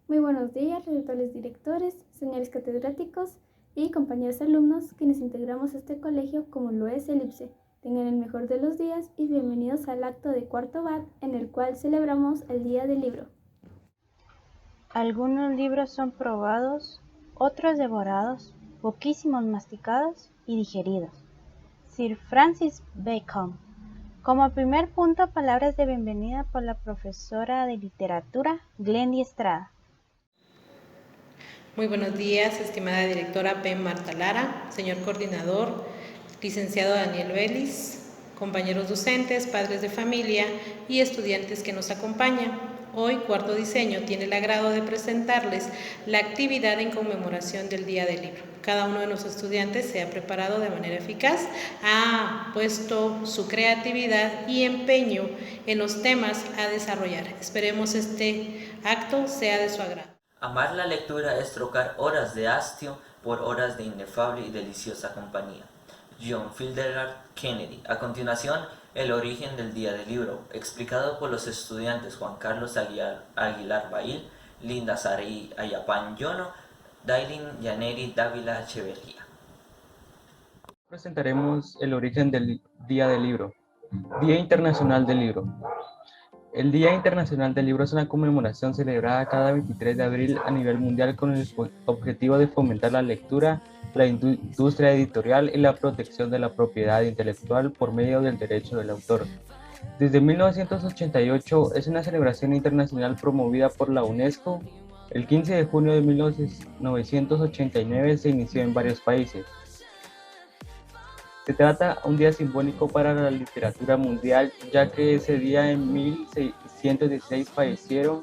Muy buenos días, redactores directores, señores catedráticos y compañeros alumnos quienes integramos este colegio como lo es el IPSE. Tengan el mejor de los días y bienvenidos al acto de cuarto BAT en el cual celebramos el Día del Libro. Algunos libros son probados, otros devorados, poquísimos masticados y digeridos. Sir Francis Bacon. Como primer punto, palabras de bienvenida por la profesora de literatura, Glendy Estrada. Muy buenos días, estimada directora P. Marta Lara, señor coordinador, licenciado Daniel Vélez, compañeros docentes, padres de familia y estudiantes que nos acompañan. Hoy, Cuarto Diseño tiene el agrado de presentarles la actividad en conmemoración del Día del Libro. Cada uno de nuestros estudiantes se ha preparado de manera eficaz, ha puesto su creatividad y empeño en los temas a desarrollar. Esperemos este acto sea de su agrado. Amar la lectura es trocar horas de hastio por horas de inefable y deliciosa compañía. John Fitzgerald Kennedy. A continuación, el origen del Día del Libro, explicado por los estudiantes Juan Carlos Aguilar Bail, Linda Saray Ayapan Yono, Dailin Yaneri Dávila Echeverría. Presentaremos el origen del Día del Libro. Día Internacional del Libro. El Día Internacional del Libro es una conmemoración celebrada cada 23 de abril a nivel mundial con el objetivo de fomentar la lectura, la industria editorial y la protección de la propiedad intelectual por medio del derecho del autor. Desde 1988 es una celebración internacional promovida por la UNESCO. El 15 de junio de 1989 se inició en varios países. Se trata de un día simbólico para la literatura mundial, ya que ese día en 1616 fallecieron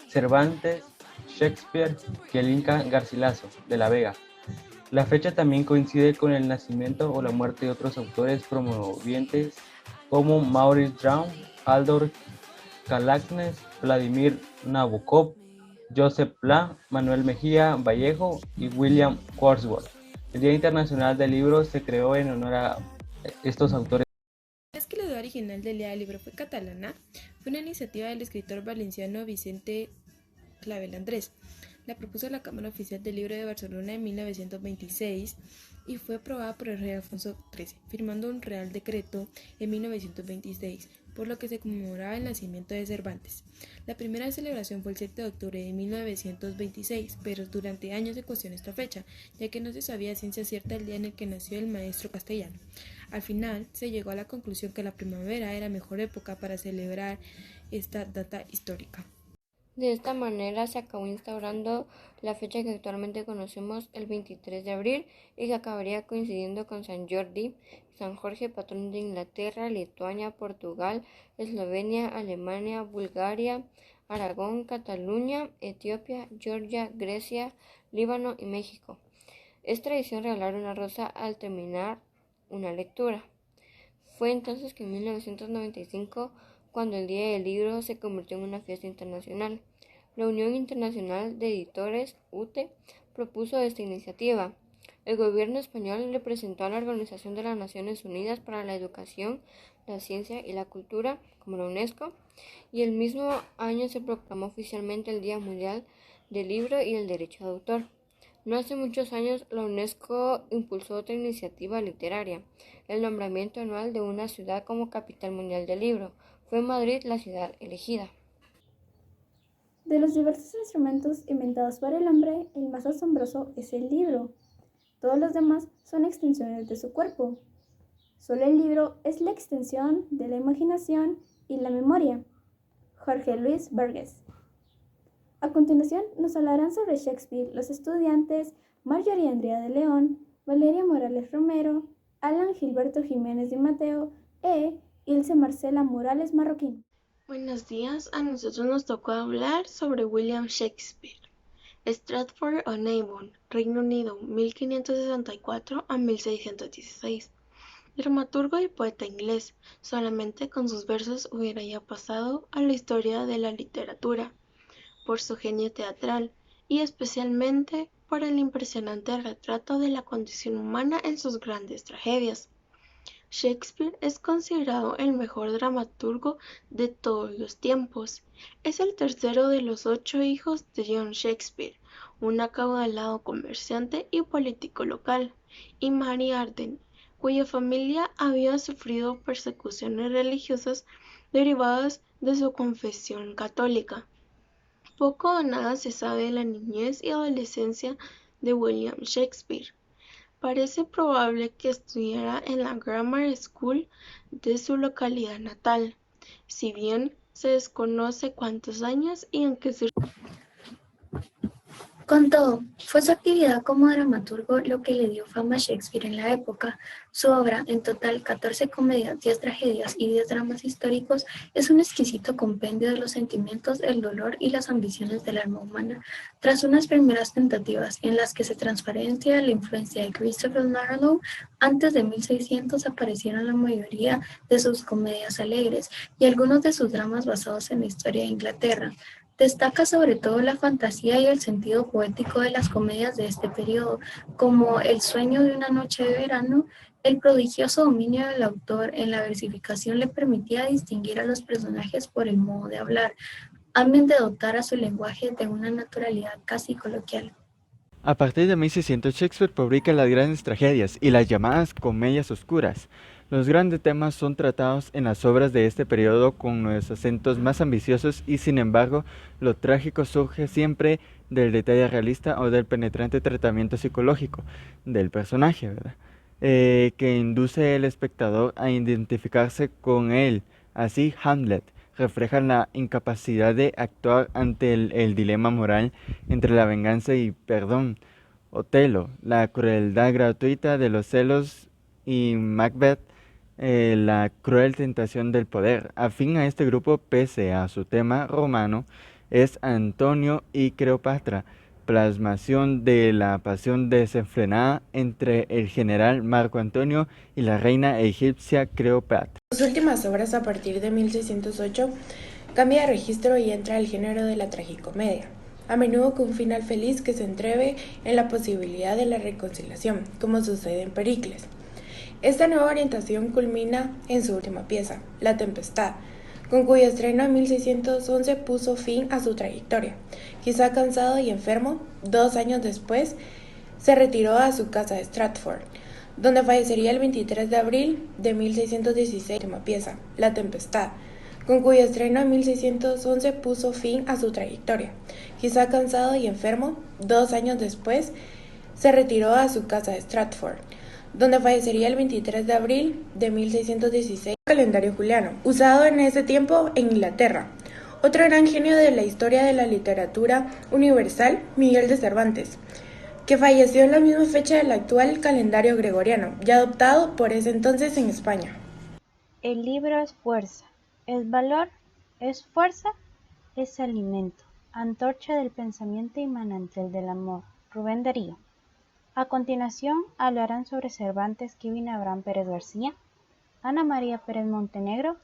Cervantes, Shakespeare y el Inca Garcilaso de la Vega. La fecha también coincide con el nacimiento o la muerte de otros autores promovientes como Maurice Brown, Aldor Calagnes, Vladimir Nabokov, Joseph Pla, Manuel Mejía Vallejo y William Wordsworth. El Día Internacional del Libro se creó en honor a estos autores. ¿Es que la idea original del Día del Libro fue catalana? Fue una iniciativa del escritor valenciano Vicente Clavel Andrés. La propuso la Cámara Oficial del Libro de Barcelona en 1926 y fue aprobada por el rey Alfonso XIII, firmando un Real Decreto en 1926, por lo que se conmemoraba el nacimiento de Cervantes. La primera celebración fue el 7 de octubre de 1926, pero durante años se cuestionó esta fecha, ya que no se sabía a ciencia cierta el día en el que nació el maestro castellano. Al final, se llegó a la conclusión que la primavera era mejor época para celebrar esta data histórica. De esta manera se acabó instaurando la fecha que actualmente conocemos, el 23 de abril, y que acabaría coincidiendo con San Jordi, San Jorge, patrón de Inglaterra, Lituania, Portugal, Eslovenia, Alemania, Bulgaria, Aragón, Cataluña, Etiopía, Georgia, Grecia, Líbano y México. Es tradición regalar una rosa al terminar una lectura. Fue entonces que en 1995 cuando el Día del Libro se convirtió en una fiesta internacional. La Unión Internacional de Editores, UTE, propuso esta iniciativa. El gobierno español le presentó a la Organización de las Naciones Unidas para la Educación, la Ciencia y la Cultura, como la UNESCO, y el mismo año se proclamó oficialmente el Día Mundial del Libro y el Derecho de Autor. No hace muchos años, la UNESCO impulsó otra iniciativa literaria, el nombramiento anual de una ciudad como capital mundial del libro. Fue Madrid la ciudad elegida. De los diversos instrumentos inventados por el hombre, el más asombroso es el libro. Todos los demás son extensiones de su cuerpo. Solo el libro es la extensión de la imaginación y la memoria. Jorge Luis Borges. A continuación nos hablarán sobre Shakespeare los estudiantes Marjorie Andrea de León, Valeria Morales Romero, Alan Gilberto Jiménez de Mateo e Ilse Marcela Morales Marroquín. Buenos días, a nosotros nos tocó hablar sobre William Shakespeare. Stratford-on-Avon, Reino Unido, 1564 a 1616. Dramaturgo y poeta inglés, solamente con sus versos hubiera ya pasado a la historia de la literatura, por su genio teatral y especialmente por el impresionante retrato de la condición humana en sus grandes tragedias. Shakespeare es considerado el mejor dramaturgo de todos los tiempos. Es el tercero de los 8 hijos de John Shakespeare, un acaudalado comerciante y político local, y Mary Arden, cuya familia había sufrido persecuciones religiosas derivadas de su confesión católica. Poco o nada se sabe de la niñez y adolescencia de William Shakespeare. Parece probable que estudiara en la Grammar School de su localidad natal, si bien se desconoce cuántos años y en qué circunstancias. Con todo, fue su actividad como dramaturgo lo que le dio fama a Shakespeare en la época. Su obra, en total 14 comedias, 10 tragedias y 10 dramas históricos, es un exquisito compendio de los sentimientos, el dolor y las ambiciones del alma humana. Tras unas primeras tentativas en las que se transparencia la influencia de Christopher Marlowe, antes de 1600 aparecieron la mayoría de sus comedias alegres y algunos de sus dramas basados en la historia de Inglaterra. Destaca sobre todo la fantasía y el sentido poético de las comedias de este periodo, como El sueño de una noche de verano. El prodigioso dominio del autor en la versificación le permitía distinguir a los personajes por el modo de hablar, amén de dotar a su lenguaje de una naturalidad casi coloquial. A partir de 1600 Shakespeare publica las grandes tragedias y las llamadas comedias oscuras. Los grandes temas son tratados en las obras de este periodo con los acentos más ambiciosos y sin embargo lo trágico surge siempre del detalle realista o del penetrante tratamiento psicológico del personaje, ¿verdad? Que induce al espectador a identificarse con él. Así Hamlet refleja la incapacidad de actuar ante el dilema moral entre la venganza y perdón. Otelo, la crueldad gratuita de los celos, y Macbeth, la cruel tentación del poder. Afín a este grupo, pese a su tema romano, es Antonio y Cleopatra, plasmación de la pasión desenfrenada entre el general Marco Antonio y la reina egipcia Cleopatra. Sus últimas obras, a partir de 1608, cambia de registro y entra al género de la tragicomedia, a menudo con un final feliz que se entreve en la posibilidad de la reconciliación, como sucede en Pericles. Esta nueva orientación culmina en su última pieza, La Tempestad, con cuyo estreno en 1611 puso fin a su trayectoria. Quizá cansado y enfermo, 2 años después se retiró a su casa de Stratford, donde fallecería el 23 de abril de 1616. Última pieza, La Tempestad, con cuyo estreno en 1611 puso fin a su trayectoria. Quizá cansado y enfermo, 2 años después se retiró a su casa de Stratford, donde fallecería el 23 de abril de 1616. Calendario juliano, usado en ese tiempo en Inglaterra. Otro gran genio de la historia de la literatura universal, Miguel de Cervantes, que falleció en la misma fecha del actual calendario gregoriano, ya adoptado por ese entonces en España. El libro es fuerza, es valor, es fuerza, es alimento, antorcha del pensamiento y manantial del amor. Rubén Darío. A continuación hablarán sobre Cervantes Kevin Abraham Pérez García, Ana María Pérez Montenegro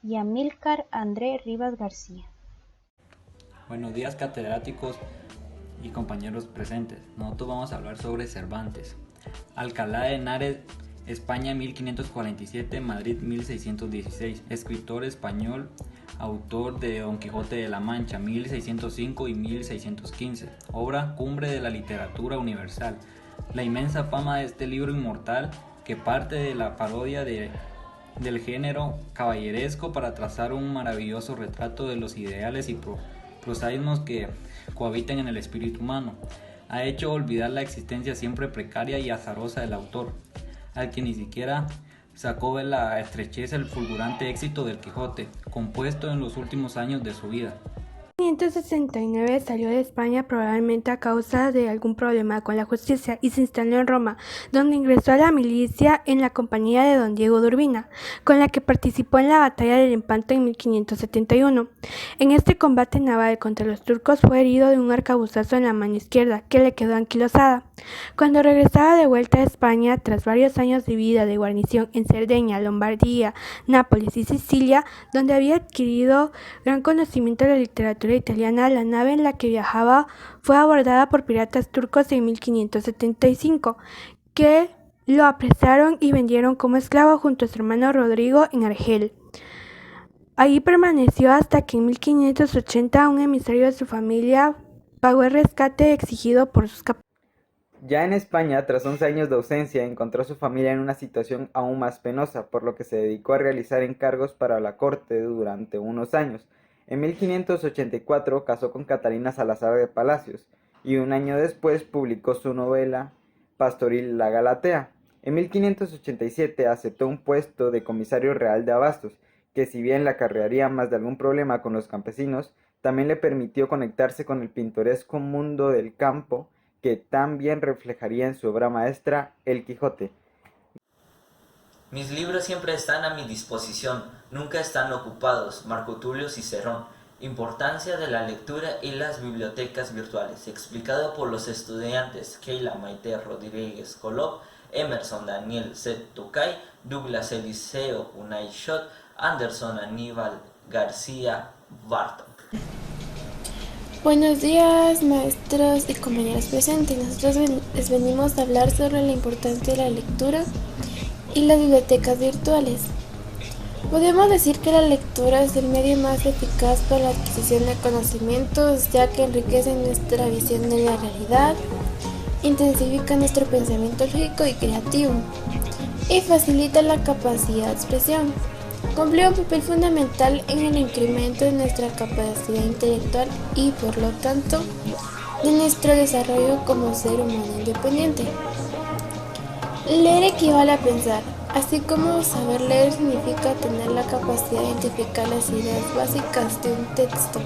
y Amílcar André Rivas García. Buenos días, catedráticos y compañeros presentes. Nosotros vamos a hablar sobre Cervantes. Alcalá de Henares, España 1547, Madrid 1616. Escritor español, autor de Don Quijote de la Mancha 1605 y 1615. Obra cumbre de la literatura universal. La inmensa fama de este libro inmortal, que parte de la parodia del género caballeresco para trazar un maravilloso retrato de los ideales y prosaísmos que cohabitan en el espíritu humano, ha hecho olvidar la existencia siempre precaria y azarosa del autor, al que ni siquiera sacó de la estrechez el fulgurante éxito del Quijote, compuesto en los últimos años de su vida. En 1569 salió de España probablemente a causa de algún problema con la justicia y se instaló en Roma, donde ingresó a la milicia en la compañía de don Diego de Urbina, con la que participó en la batalla de Lepanto en 1571. En este combate naval contra los turcos fue herido de un arcabuzazo en la mano izquierda, que le quedó anquilosada. Cuando regresaba de vuelta a España, tras varios años de vida de guarnición en Cerdeña, Lombardía, Nápoles y Sicilia, donde había adquirido gran conocimiento de la literatura italiana, la nave en la que viajaba fue abordada por piratas turcos en 1575, que lo apresaron y vendieron como esclavo junto a su hermano Rodrigo en Argel. Allí permaneció hasta que en 1580 un emisario de su familia pagó el rescate exigido por sus captores. Ya en España, tras 11 años de ausencia, encontró a su familia en una situación aún más penosa, por lo que se dedicó a realizar encargos para la corte durante unos años. En 1584 casó con Catalina Salazar de Palacios y un año después publicó su novela pastoril La Galatea. En 1587 aceptó un puesto de comisario real de abastos, que si bien le acarrearía más de algún problema con los campesinos, también le permitió conectarse con el pintoresco mundo del campo, que tan bien reflejaría en su obra maestra El Quijote. Mis libros siempre están a mi disposición, nunca están ocupados. Marco Tulio Cicerón. Importancia de la lectura y las bibliotecas virtuales, explicado por los estudiantes Keila Maite Rodríguez Colop, Emerson Daniel Z. Tucay, Douglas Eliseo Unai Schott, Anderson Aníbal García Barton. Buenos días, maestros y compañeros presentes. Nosotros les venimos a hablar sobre la importancia de la lectura y las bibliotecas virtuales. Podemos decir que la lectura es el medio más eficaz para la adquisición de conocimientos, ya que enriquece nuestra visión de la realidad, intensifica nuestro pensamiento lógico y creativo y facilita la capacidad de expresión. Cumple un papel fundamental en el incremento de nuestra capacidad intelectual y, por lo tanto, de nuestro desarrollo como ser humano independiente. Leer equivale a pensar, así como saber leer significa tener la capacidad de identificar las ideas básicas de un texto,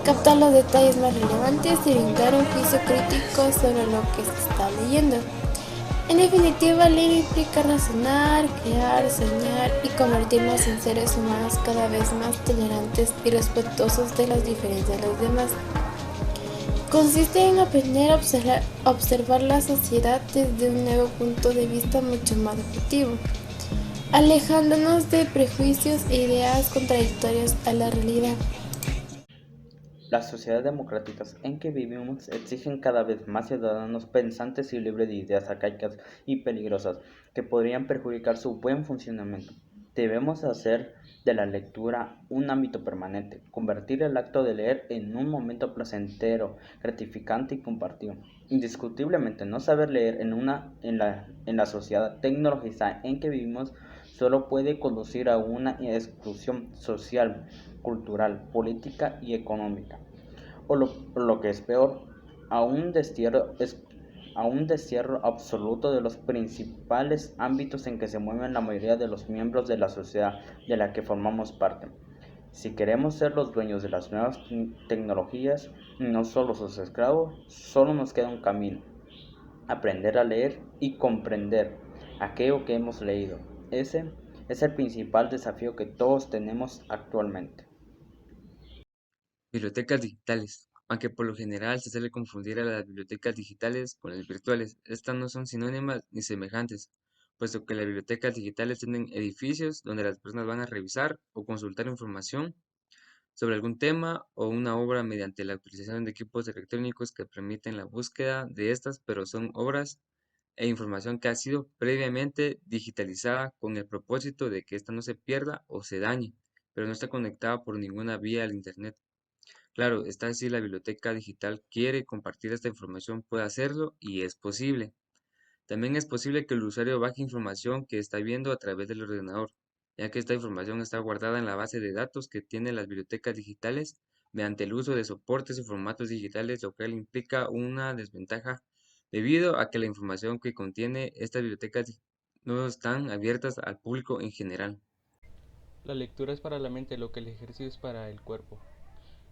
captar los detalles más relevantes y brindar un juicio crítico sobre lo que se está leyendo. En definitiva, leer implica razonar, crear, soñar y convertirnos en seres humanos cada vez más tolerantes y respetuosos de las diferencias de los demás. Consiste en aprender a observar la sociedad desde un nuevo punto de vista mucho más objetivo, alejándonos de prejuicios e ideas contradictorias a la realidad. Las sociedades democráticas en que vivimos exigen cada vez más ciudadanos pensantes y libres de ideas arcaicas y peligrosas que podrían perjudicar su buen funcionamiento. Debemos hacer de la lectura un ámbito permanente, convertir el acto de leer en un momento placentero, gratificante y compartido. Indiscutiblemente, no saber leer en la sociedad tecnologizada en que vivimos solo puede conducir a una exclusión social, cultural, política y económica, o lo que es peor, a un destierro absoluto de los principales ámbitos en que se mueven la mayoría de los miembros de la sociedad de la que formamos parte. Si queremos ser los dueños de las nuevas tecnologías, no solo sus esclavos, solo nos queda un camino: aprender a leer y comprender aquello que hemos leído. Ese es el principal desafío que todos tenemos actualmente. Bibliotecas digitales. Aunque por lo general se suele confundir a las bibliotecas digitales con las virtuales, estas no son sinónimas ni semejantes, puesto que las bibliotecas digitales tienen edificios donde las personas van a revisar o consultar información sobre algún tema o una obra mediante la utilización de equipos electrónicos que permiten la búsqueda de estas, pero son obras e información que ha sido previamente digitalizada con el propósito de que ésta no se pierda o se dañe, pero no está conectada por ninguna vía al Internet. Claro, está si la biblioteca digital quiere compartir esta información, puede hacerlo y es posible. También es posible que el usuario baje información que está viendo a través del ordenador, ya que esta información está guardada en la base de datos que tienen las bibliotecas digitales mediante el uso de soportes y formatos digitales, lo cual implica una desventaja debido a que la información que contiene estas bibliotecas no están abiertas al público en general. La lectura es para la mente lo que el ejercicio es para el cuerpo.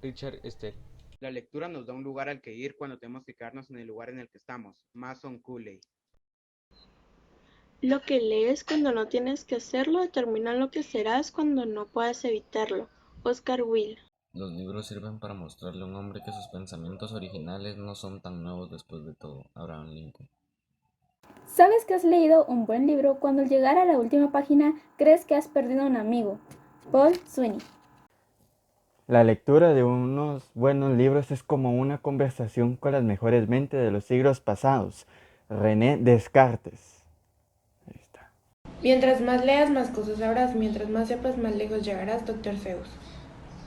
Richard Estell. La lectura nos da un lugar al que ir cuando tenemos que quedarnos en el lugar en el que estamos. Mason Cooley. Lo que lees cuando no tienes que hacerlo determina lo que serás cuando no puedas evitarlo. Oscar Wilde. Los libros sirven para mostrarle a un hombre que sus pensamientos originales no son tan nuevos después de todo. Abraham Lincoln. ¿Sabes que has leído un buen libro cuando al llegar a la última página crees que has perdido a un amigo? Paul Sweeney. La lectura de unos buenos libros es como una conversación con las mejores mentes de los siglos pasados. René Descartes. Mientras más leas, más cosas sabrás. Mientras más sepas, más lejos llegarás, Dr. Seuss.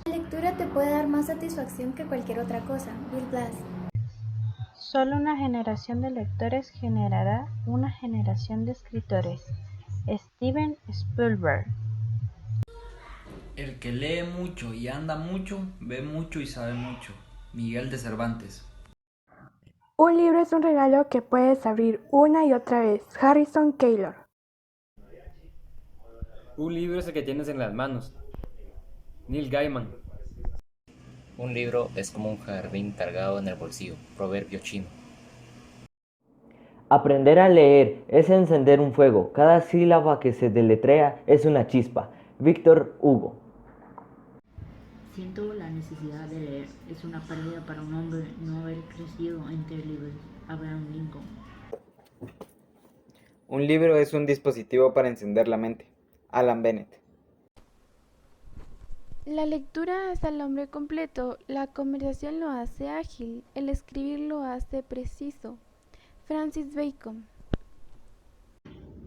La lectura te puede dar más satisfacción que cualquier otra cosa. Bill Blass. Solo una generación de lectores generará una generación de escritores. Steven Spielberg. El que lee mucho y anda mucho, ve mucho y sabe mucho. Miguel de Cervantes. Un libro es un regalo que puedes abrir una y otra vez. Harrison Keillor. Un libro es el que tienes en las manos. Neil Gaiman. Un libro es como un jardín cargado en el bolsillo. Proverbio chino. Aprender a leer es encender un fuego. Cada sílaba que se deletrea es una chispa. Víctor Hugo. Siento la necesidad de leer. Es una pérdida para un hombre no haber crecido entre libros. Abraham Lincoln. Un libro es un dispositivo para encender la mente. Alan Bennett. La lectura hace al hombre completo, la conversación lo hace ágil, el escribir lo hace preciso. Francis Bacon.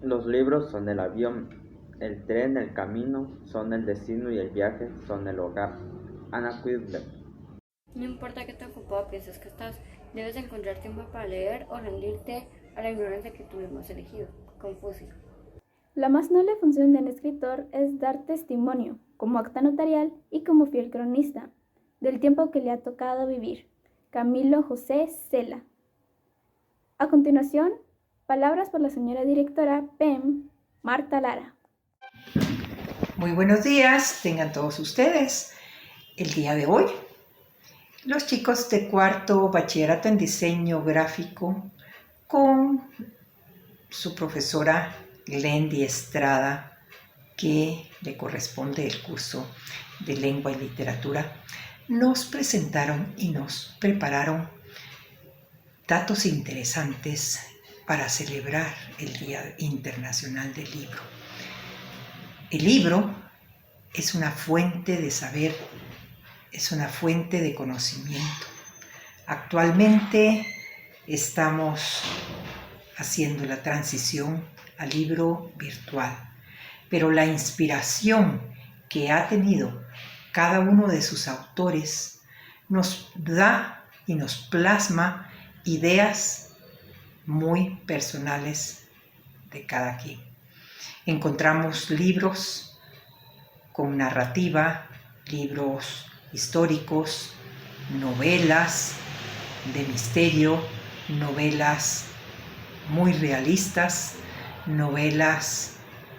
Los libros son el avión, el tren, el camino, son el destino y el viaje son el hogar. Anna Quidler. No importa qué tan ocupado pienses que estás, debes encontrar tiempo para leer o rendirte a la ignorancia que tú mismo has elegido. Confucio. La más noble función de un escritor es dar testimonio, como acta notarial y como fiel cronista, del tiempo que le ha tocado vivir. Camilo José Cela. A continuación, palabras por la señora directora PEM, Marta Lara. Muy buenos días, tengan todos ustedes. El día de hoy, los chicos de cuarto bachillerato en diseño gráfico con su profesora Glendy Estrada, que le corresponde el curso de lengua y literatura, nos presentaron y nos prepararon datos interesantes para celebrar el Día Internacional del Libro. El libro es una fuente de saber, es una fuente de conocimiento. Actualmente estamos haciendo la transición al libro virtual, pero la inspiración que ha tenido cada uno de sus autores nos da y nos plasma ideas muy personales de cada quien. Encontramos libros con narrativa, libros históricos, novelas de misterio, novelas muy realistas, novelas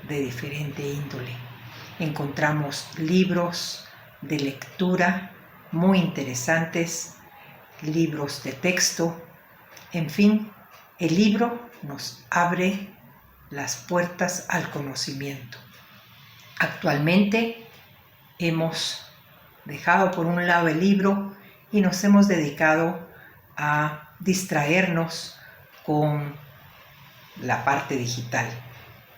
de diferente índole. Encontramos libros de lectura muy interesantes, libros de texto, en fin, el libro nos abre las puertas al conocimiento. Actualmente hemos dejado por un lado el libro y nos hemos dedicado a distraernos con la parte digital,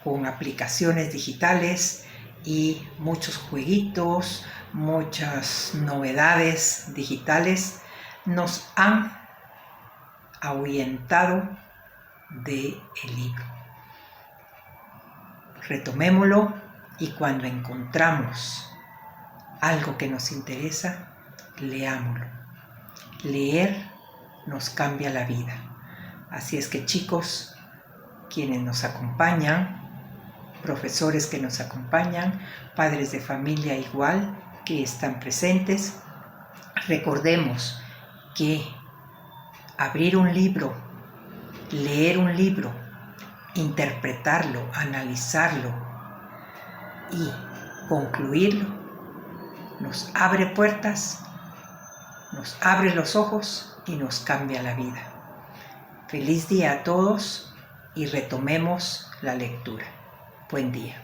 con aplicaciones digitales y muchos jueguitos, muchas novedades digitales nos han ahuyentado del libro. Retomémoslo y cuando encontramos algo que nos interesa, leámoslo. Leer nos cambia la vida. Así es que chicos, quienes nos acompañan, profesores que nos acompañan, padres de familia igual que están presentes, recordemos que abrir un libro, leer un libro, interpretarlo, analizarlo y concluirlo, nos abre puertas, nos abre los ojos y nos cambia la vida. Feliz día a todos y retomemos la lectura. Buen día.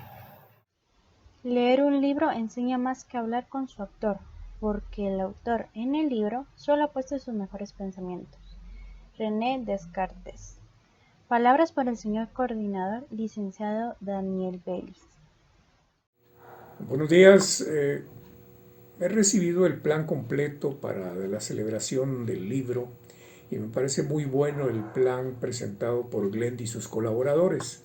Leer un libro enseña más que hablar con su autor, porque el autor en el libro solo ha puesto sus mejores pensamientos. René Descartes. Palabras para el señor coordinador, licenciado Daniel Vélez. Buenos días. He recibido el plan completo para la celebración del libro y me parece muy bueno el plan presentado por Glendy y sus colaboradores.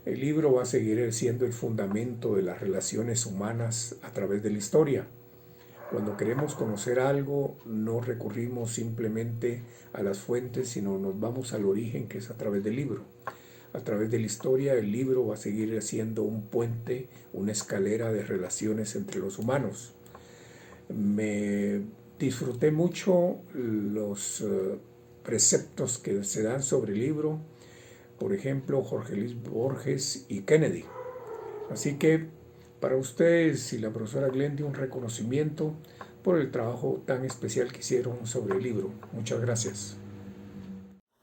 El libro va a seguir siendo el fundamento de las relaciones humanas a través de la historia. Cuando queremos conocer algo, no recurrimos simplemente a las fuentes, sino nos vamos al origen, que es a través del libro. A través de la historia, el libro va a seguir siendo un puente, una escalera de relaciones entre los humanos. Me disfruté mucho los preceptos que se dan sobre el libro, por ejemplo, Jorge Luis Borges y Kennedy. Así que para ustedes y la profesora Glendy, un reconocimiento por el trabajo tan especial que hicieron sobre el libro. Muchas gracias.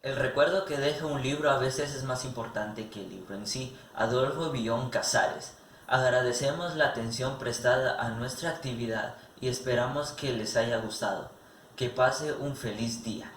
El recuerdo que deja un libro a veces es más importante que el libro en sí. Adolfo Billón Casares. Agradecemos la atención prestada a nuestra actividad y esperamos que les haya gustado. Que pase un feliz día.